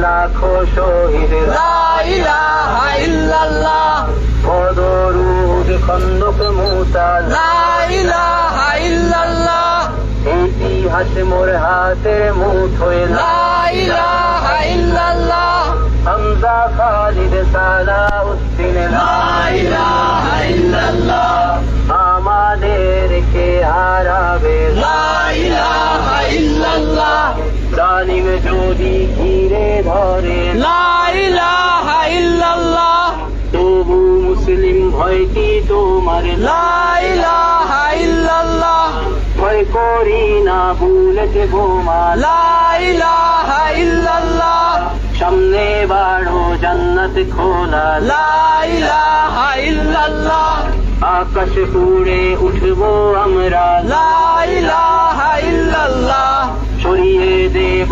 লাখো শহীদ লা ইলাহা ইল্লাল্লাহ বদর উহুদ খন্দক মুতাজ লা ইলাহা ইল্লাল্লাহ ইতিহাস মোর হাতের মুঠোয় লা ইলাহা ইল্লাল্লাহ হামজা খালিদ সালাউদ্দিন লা ইলাহা ইল্লাল্লাহ আমাদেরকে হারাবে লা ইলাহা ইল্লাল্লাহ জালিম যদি ঘিরে ধরে লা ইলাহা ইল্লাল্লাহ তবু মুসলিম ভয় কি তোমার লা ইলাহা ইল্লাল্লাহ ভয় করি না বুলেট বোমা লা ইলাহা ইল্লাল্লাহ সামনে বাড়ো জান্নাত খোলা লা ইলাহা ইল্লাল্লাহ আকাশ পুড়ে উঠবো আমরা লা ইলাহা ইল্লাল্লাহ সরিয়ে দেব